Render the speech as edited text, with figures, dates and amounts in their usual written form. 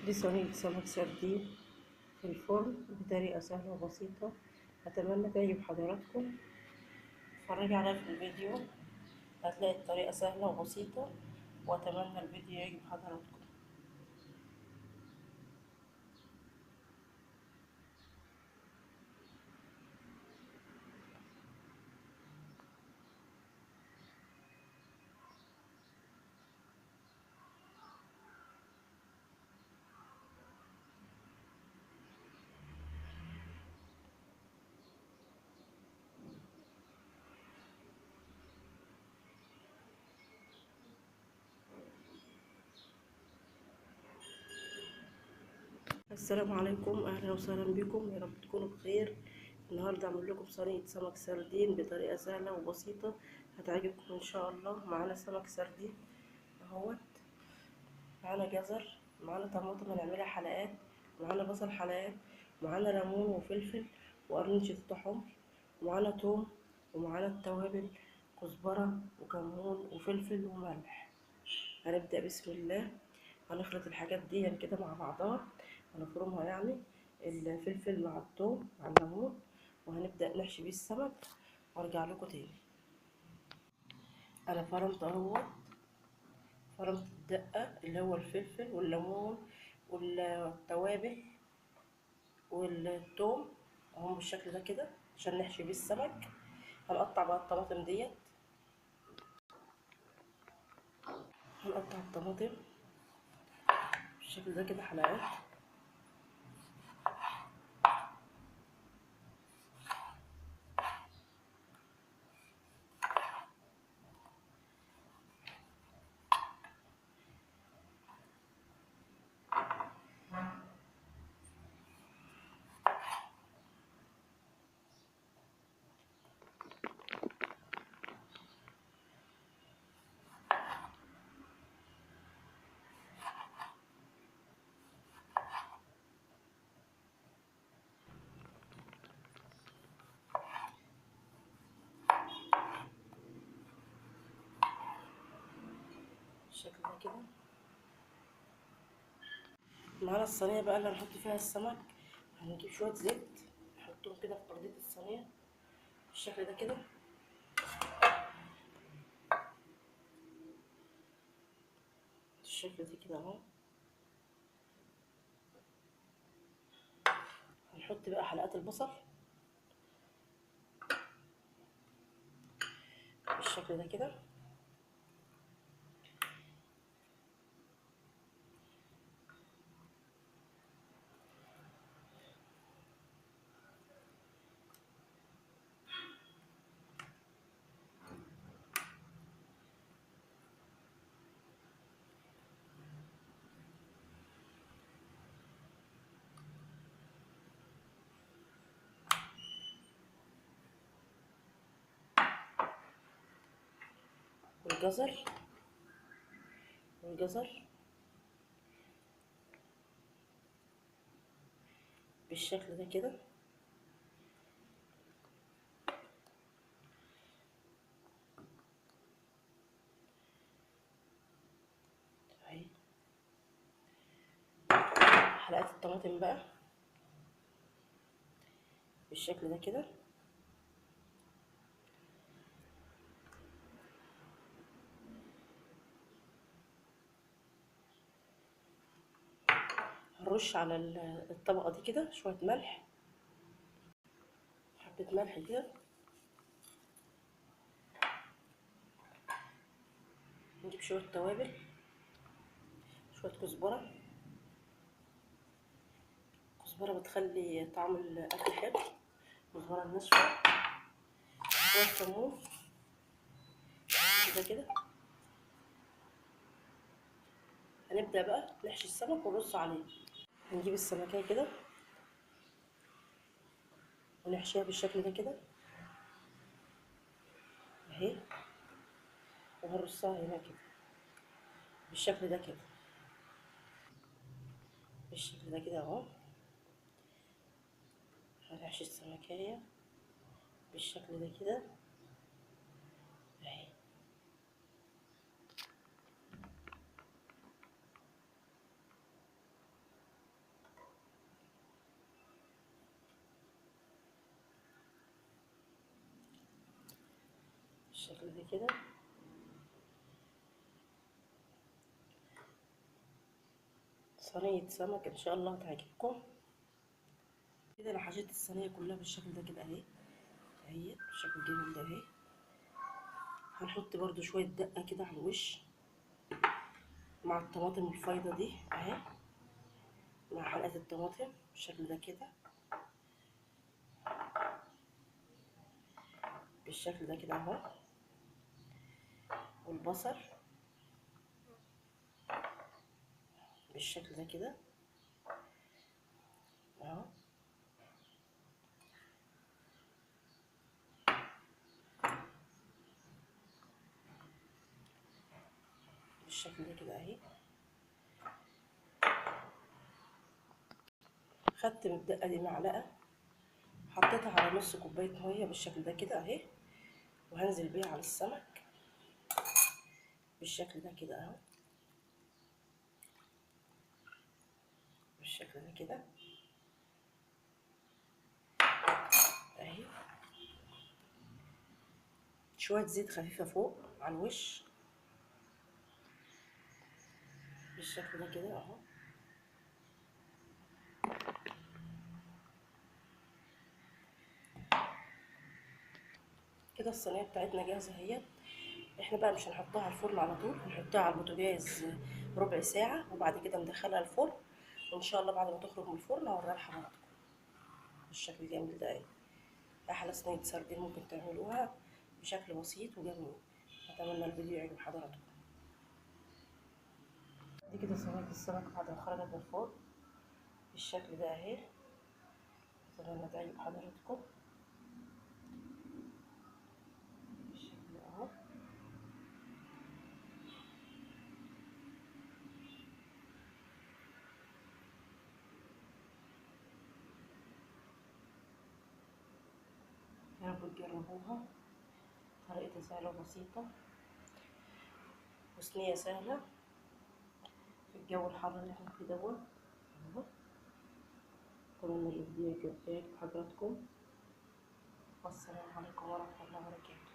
دي صينية سمك سردين في الفرن بطريقة سهلة وبسيطة. أتمنى تعجب حضراتكم. اتفرجي عليها في الفيديو، هتلاقي الطريقة سهلة وبسيطة، وأتمنى الفيديو يعجب حضراتكم. السلام عليكم، أهلا وسهلا بكم، يا رب تكونوا بخير. النهاردة أعمل لكم صينية سمك سردين بطريقة سهلة وبسيطة، هتعجبكم إن شاء الله. معانا سمك سردين اهوت، معانا جزر، معانا طماطم هنعملها حلقات، معانا بصل حلقات، معانا ليمون وفلفل وقرن شطة حمر، ومعانا توم، ومعانا التوابل كزبرة وكمون وفلفل وملح. هنبدأ بسم الله، هنخلط الحاجات دي كده مع بعضها، هنفرمها يعني الفلفل مع التوم مع الليمون، وهنبدأ نحشي بيه السمك وارجع لكم تاني. انا فرمت اهوت، فرمت الدقة اللي هو الفلفل والليمون والتوابل والثوم اهو بالشكل ده كده عشان نحشي بيه السمك. هنقطع بقى الطماطم ديت، هنقطع الطماطم بالشكل ده كده حلقات. بالشكل ده كده معانا الصينية بقى اللي هنحط فيها السمك. هنجيب شوية زيت نحطهم كده في أرضية الصينية بالشكل ده كده. بالشكل ده كده اهو. هنحط بقى حلقات البصل بالشكل ده كده. والجزر، والجزر بالشكل ده كده. اهي حلقات الطماطم بقى بالشكل ده كده. هنرش على الطبقة دي كده شوية ملح، حبة ملح كده. نجيب شوية توابل، شوية كزبرة، كزبرة بتخلي طعم الأكل حلو، كزبرة ناشفة، شوية كمون كده كده. هنبدأ بقى نحشي السمك ونرص عليه. هنجيب السمكية كده ونحشيها بالشكل ده كده اهي، وهنرصها هنا كده بالشكل ده كده، بالشكل ده كده اهو. هنحشي السمكية بالشكل ده كده اهي. بالشكل ده كده. صينية سمك ان شاء الله هتعجبكم. كده انا حشيت الصينية كلها بالشكل ده كده اهي، اهي بالشكل الجميل ده اهي. هنحط برضو شوية دقة كده على الوش مع الطماطم الفايضة دي اهي، مع حلقات الطماطم بالشكل ده كده، بالشكل ده كده اهو. والبصل بالشكل ده كده اهو. بالشكل ده كده اهي. خدت من الدقة دي معلقة، حطيتها على نص كوباية مية بالشكل ده كده اهي، وهنزل بيها على السمك بالشكل ده كده اهو، بالشكل ده كده اهي. شوية زيت خفيفة فوق على الوش بالشكل ده كده اهو. كده الصينية بتاعتنا جاهزة اهي. احنا بقى مش هنحطها على الفرن على طول، هنحطها على البوتاجاز ربع ساعة وبعد كده ندخلها الفرن، وان شاء الله بعد ما تخرج من الفرن هوريها لحضراتكم بالشكل الجميل ده اهي. احلى صينية سردين ممكن تعملوها بشكل بسيط وجميل. اتمنى الفيديو يعجب حضراتكم. دي كده صينية السمك بعد ما خرجت من الفرن بالشكل ده اهي. اتمنى تعجب حضراتكم بالشكل ده اهو. يا رب تجربوها، طريقتها سهلة وبسيطة وصينية سهلة في الجو الحر اللي احنا فيه دوت اهو. اتمنى الفيديو يعجب حضراتكم، والسلام عليكم ورحمة الله وبركاته.